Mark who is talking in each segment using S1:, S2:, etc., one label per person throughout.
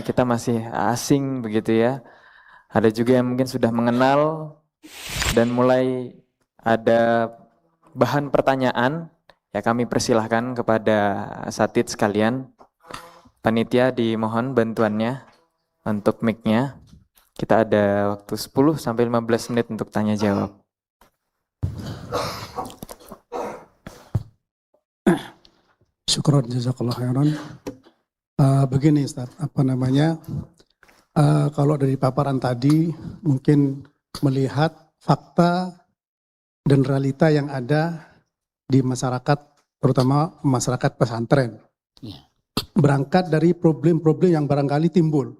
S1: kita masih asing begitu ya. Ada juga yang mungkin sudah mengenal dan mulai ada bahan pertanyaan. Ya kami persilahkan kepada asatidz sekalian. Panitia dimohon bantuannya untuk mic-nya. Kita ada waktu 10 sampai 15 menit untuk tanya jawab.
S2: Syukron, jazakallah khairan. Begini Ustaz, kalau dari paparan tadi mungkin melihat fakta dan realita yang ada di masyarakat, terutama masyarakat pesantren. Berangkat dari problem-problem yang barangkali timbul.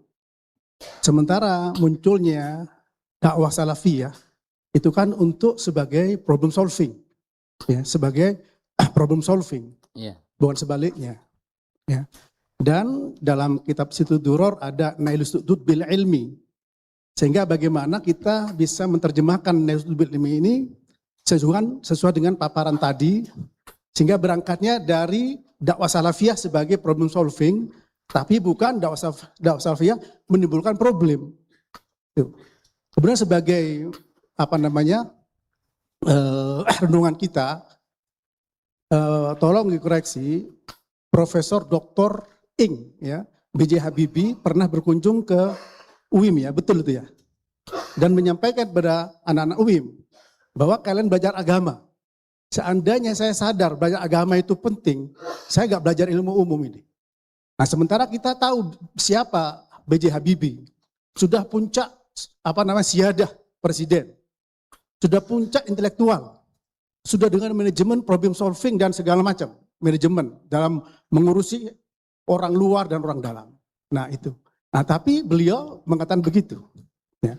S2: Sementara munculnya dakwah salafiyah itu kan untuk sebagai problem solving, ya, sebagai problem solving, bukan sebaliknya. Ya. Dan dalam kitab Situ Duror ada Nailus Sudud bil ilmi. Sehingga bagaimana kita bisa menerjemahkan Nailus Sudud bil ilmi ini sesuai dengan paparan tadi. Sehingga berangkatnya dari dakwah salafiyah sebagai problem solving. Tapi bukan dakwah salafiyah menimbulkan problem. Kemudian sebagai renungan kita, tolong dikoreksi, Profesor Dr. Ing, ya, B.J. Habibie pernah berkunjung ke UIM, ya, betul itu ya, dan menyampaikan kepada anak-anak UIM bahwa kalian belajar agama. Seandainya saya sadar belajar agama itu penting, saya nggak belajar ilmu umum ini. Nah, sementara kita tahu siapa B.J. Habibie, sudah puncak siyadah presiden, sudah puncak intelektual, sudah dengan manajemen problem solving dan segala macam manajemen dalam mengurusi orang luar dan orang dalam. Nah itu. Nah tapi beliau mengatakan begitu. Ya.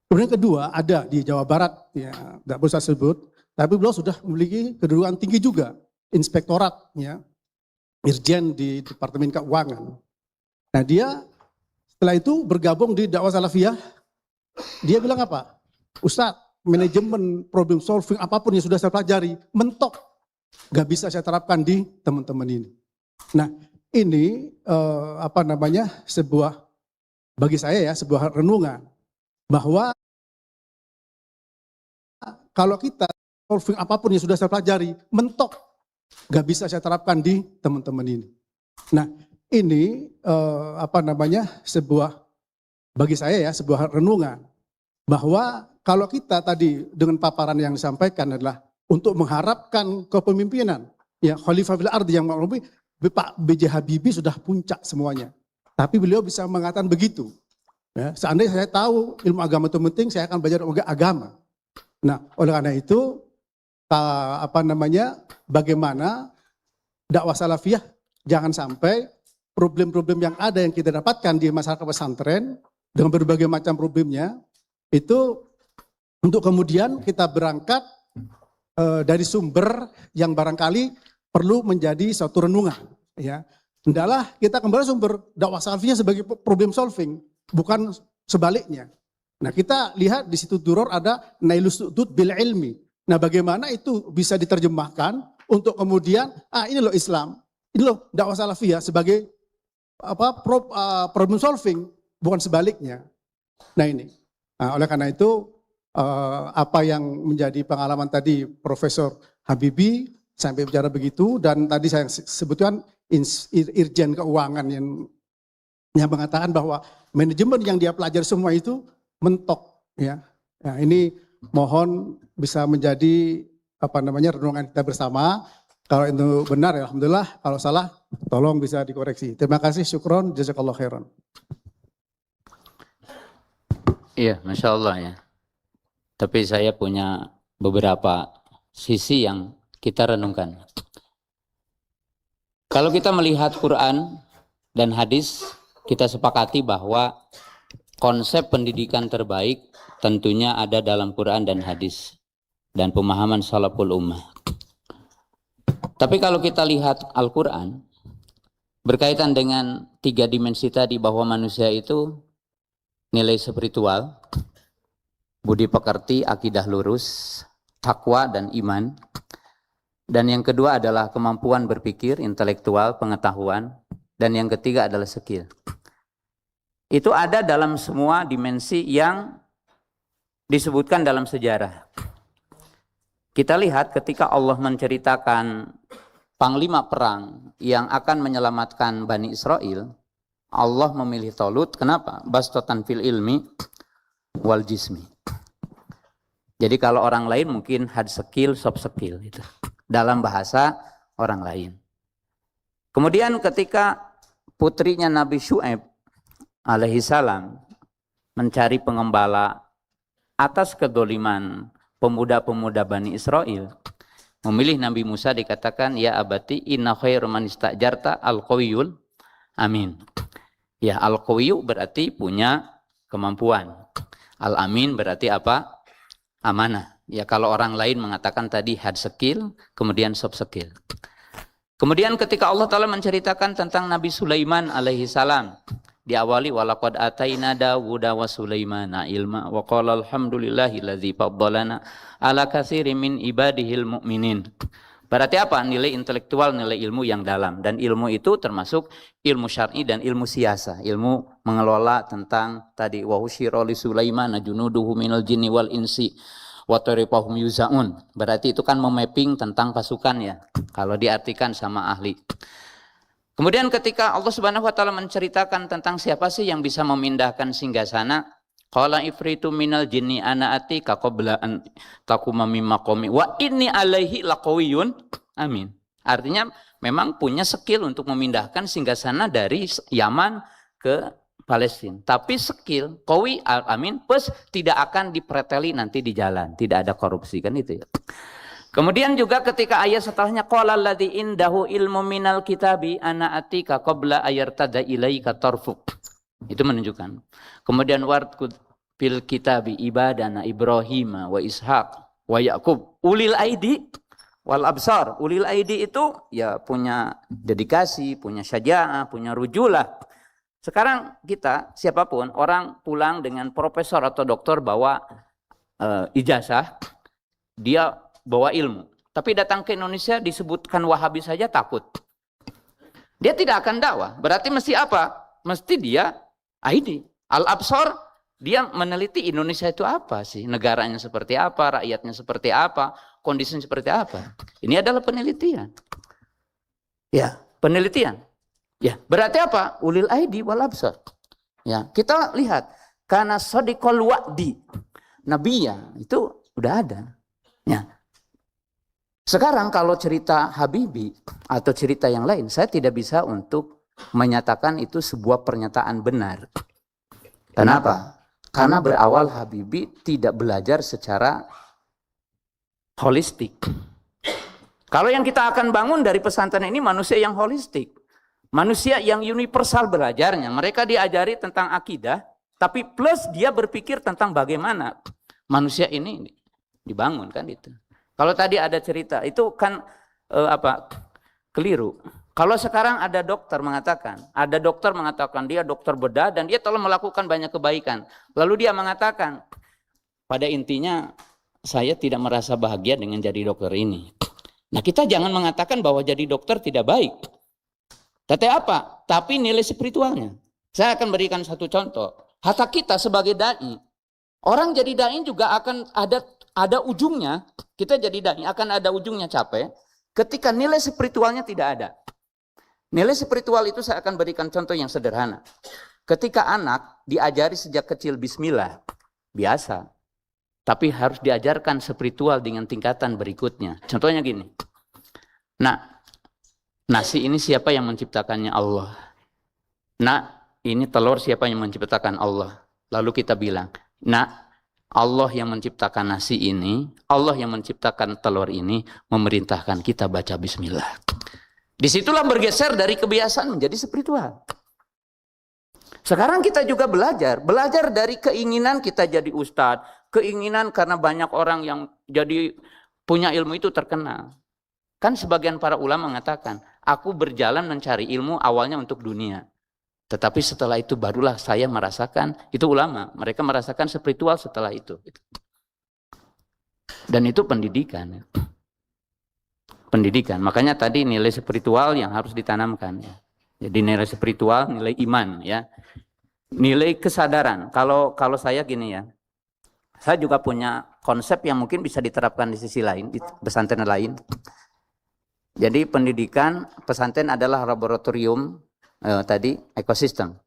S2: Kemudian kedua ada di Jawa Barat, ya, tidak perlu saya sebut, tapi beliau sudah memiliki kedudukan tinggi juga, inspektorat, ya, Irjen di Departemen Keuangan. Nah dia setelah itu bergabung di dakwah salafiyah, dia bilang apa? Ustadz, manajemen problem solving apapun yang sudah saya pelajari mentok, gak bisa saya terapkan di teman-teman ini. Nah ini sebuah, bagi saya ya, sebuah renungan bahwa kalau kita solving apapun yang sudah saya pelajari mentok, gak bisa saya terapkan di teman-teman ini. Nah ini sebuah, bagi saya ya, sebuah renungan bahwa kalau kita tadi dengan paparan yang disampaikan adalah untuk mengharapkan kepemimpinan, ya, Khalifah fil Ardi yang maklumi, Pak B.J. Habibie sudah puncak semuanya. Tapi beliau bisa mengatakan begitu. Ya, seandainya saya tahu ilmu agama itu penting, saya akan belajar agama. Nah, oleh karena itu, bagaimana dakwah salafiyah jangan sampai problem-problem yang ada yang kita dapatkan di masyarakat pesantren dengan berbagai macam problemnya itu untuk kemudian kita berangkat dari sumber yang barangkali perlu menjadi suatu renungan, ya. Hendaklah kita kembali sumber dakwah salafiyah sebagai problem solving, bukan sebaliknya. Nah, kita lihat di situ Duror ada Nailus Sudud bil ilmi. Nah, bagaimana itu bisa diterjemahkan untuk kemudian ini loh Islam, ini loh dakwah salafiyah sebagai problem solving, bukan sebaliknya. Nah, ini. Nah, oleh karena itu apa yang menjadi pengalaman tadi Profesor Habibie sampai bicara begitu, dan tadi saya sebutkan Irjen Keuangan yang mengatakan bahwa manajemen yang dia pelajari semua itu mentok, ya. Nah, ini mohon bisa menjadi renungan kita bersama. Kalau itu benar ya alhamdulillah, kalau salah tolong bisa dikoreksi. Terima kasih, syukron, jazakallah khairan.
S3: Iya, Masya Allah ya. Tapi saya punya beberapa sisi yang kita renungkan. Kalau kita melihat Quran dan hadis, kita sepakati bahwa konsep pendidikan terbaik tentunya ada dalam Quran dan hadis dan pemahaman salaful ummah. Tapi kalau kita lihat Al-Quran berkaitan dengan 3 dimensi tadi, bahwa manusia itu nilai spiritual, budi pekerti, akidah lurus, takwa dan iman. Dan yang kedua adalah kemampuan berpikir, intelektual, pengetahuan. Dan yang ketiga adalah skill. itu ada dalam semua dimensi yang disebutkan dalam sejarah. Kita lihat ketika Allah menceritakan panglima perang yang akan menyelamatkan Bani Israel, Allah memilih Talut. Kenapa? Bastatan fil ilmi wal jismi. Jadi kalau orang lain mungkin hard skill, soft skill gitu. Dalam bahasa orang lain. Kemudian ketika putrinya Nabi Syuaib alaihi salam mencari pengembala atas kedoliman pemuda-pemuda Bani Israel, memilih Nabi Musa, dikatakan, ya abati inna khairu man istajarta al-qawiyul amin. Ya, al-qawiyu berarti punya kemampuan. Al-amin berarti apa? Amanah. Ya, kalau orang lain mengatakan tadi hard skill, kemudian soft skill. Kemudian ketika Allah Ta'ala menceritakan tentang Nabi Sulaiman alaihi salam, diawali walaqad ataina Dawuda wa Sulaimana ilma wa qala alhamdulillahilladzi faddalana ala katsirin min ibadihil mu'minin. Berarti apa? Nilai intelektual, nilai ilmu yang dalam. Dan ilmu itu termasuk ilmu syar'i dan ilmu siasa. Ilmu mengelola tentang tadi wa husyira li Sulaimana junuduhu minal jinni wal insi wa tarifahum yuzaun. Berarti itu kan memapping tentang pasukan ya. Kalau diartikan sama ahli. Kemudian ketika Allah Subhanahu wa taala menceritakan tentang siapa sih yang bisa memindahkan singgasana, qala ifritu minal jinni ana atika qabla an taquma min maqami wa inni alaihi laqawiyyun amin. Artinya memang punya skill untuk memindahkan singgasana dari Yaman ke Palestina. Tapi skill qawi amin plus tidak akan dipreteli nanti di jalan, tidak ada korupsi kan itu ya. Kemudian juga ketika ayat setelahnya qala alladzi indahu ilmu minal kitabi ana atika qabla ayartada ilaika tarfuk. Itu menunjukkan. Kemudian warqud fil kitabi ibadana Ibrahim wa Ishaq wa Yaqub ulil aidi wal absar. Ulil aidi itu ya punya dedikasi, punya syaja'ah, punya rujulah. Sekarang kita siapapun orang pulang dengan profesor atau doktor bawa ijazah, dia bawa ilmu. Tapi datang ke Indonesia disebutkan Wahabi saja takut. Dia tidak akan dakwah. Berarti mesti apa? Mesti dia ID. Al-Absar, dia meneliti Indonesia itu apa sih? Negaranya seperti apa? Rakyatnya seperti apa? Kondisinya seperti apa? Ini adalah penelitian. Ya, penelitian. Ya, berarti apa? Ulil ID wal absar. Ya, kita lihat. Karena sadiqul wa'di. Nabiya, itu udah ada. Ya. Sekarang kalau cerita Habibie atau cerita yang lain, saya tidak bisa untuk menyatakan itu sebuah pernyataan benar. Kenapa? Karena berawal Habibie tidak belajar secara holistik. Kalau yang kita akan bangun dari pesantren ini manusia yang holistik. Manusia yang universal belajarnya. Mereka diajari tentang akidah, tapi plus dia berpikir tentang bagaimana manusia ini dibangun kan itu. Kalau tadi ada cerita, itu kan keliru. Kalau sekarang ada dokter mengatakan dia dokter bedah dan dia telah melakukan banyak kebaikan. Lalu dia mengatakan, pada intinya saya tidak merasa bahagia dengan jadi dokter ini. Nah kita jangan mengatakan bahwa jadi dokter tidak baik. Tapi apa? Tapi nilai spiritualnya. Saya akan berikan satu contoh. Hatta kita sebagai dai, orang jadi dai juga akan ada ujungnya. Kita jadi dai akan ada ujungnya capek ketika nilai spiritualnya tidak ada. Nilai spiritual itu saya akan berikan contoh yang sederhana. Ketika anak diajari sejak kecil bismillah, biasa. Tapi harus diajarkan spiritual dengan tingkatan berikutnya. Contohnya gini. Nah, nasi ini siapa yang menciptakannya? Allah. Nah, ini telur siapa yang menciptakan? Allah. Lalu kita bilang, nah, Allah yang menciptakan nasi ini, Allah yang menciptakan telur ini, memerintahkan kita baca bismillah. Disitulah bergeser dari kebiasaan menjadi spiritual. Sekarang kita juga belajar dari keinginan kita jadi ustadz, keinginan karena banyak orang yang jadi punya ilmu itu terkenal. Kan sebagian para ulama mengatakan, aku berjalan mencari ilmu awalnya untuk dunia. Tetapi setelah itu barulah saya merasakan, itu ulama, mereka merasakan spiritual setelah itu. Dan itu pendidikan. Pendidikan, makanya tadi nilai spiritual yang harus ditanamkan. Jadi nilai spiritual, nilai iman. Ya. Nilai kesadaran. Kalau saya gini ya, saya juga punya konsep yang mungkin bisa diterapkan di sisi lain, di pesantren lain. Jadi pendidikan pesantren adalah laboratorium tadi ekosistem.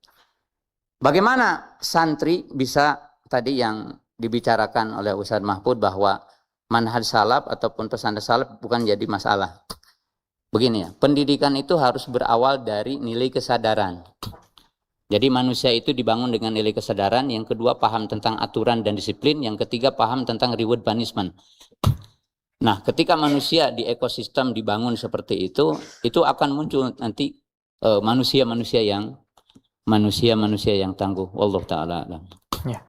S3: Bagaimana santri bisa tadi yang dibicarakan oleh Ustadz Mahfud bahwa manhaj salaf ataupun pesantren salaf bukan jadi masalah. Begini ya, pendidikan itu harus berawal dari nilai kesadaran. Jadi manusia itu dibangun dengan nilai kesadaran, yang kedua paham tentang aturan dan disiplin, yang ketiga paham tentang reward punishment. Nah, ketika manusia di ekosistem dibangun seperti itu akan muncul nanti manusia-manusia yang tangguh. Wallahu taala alam.
S1: Ya.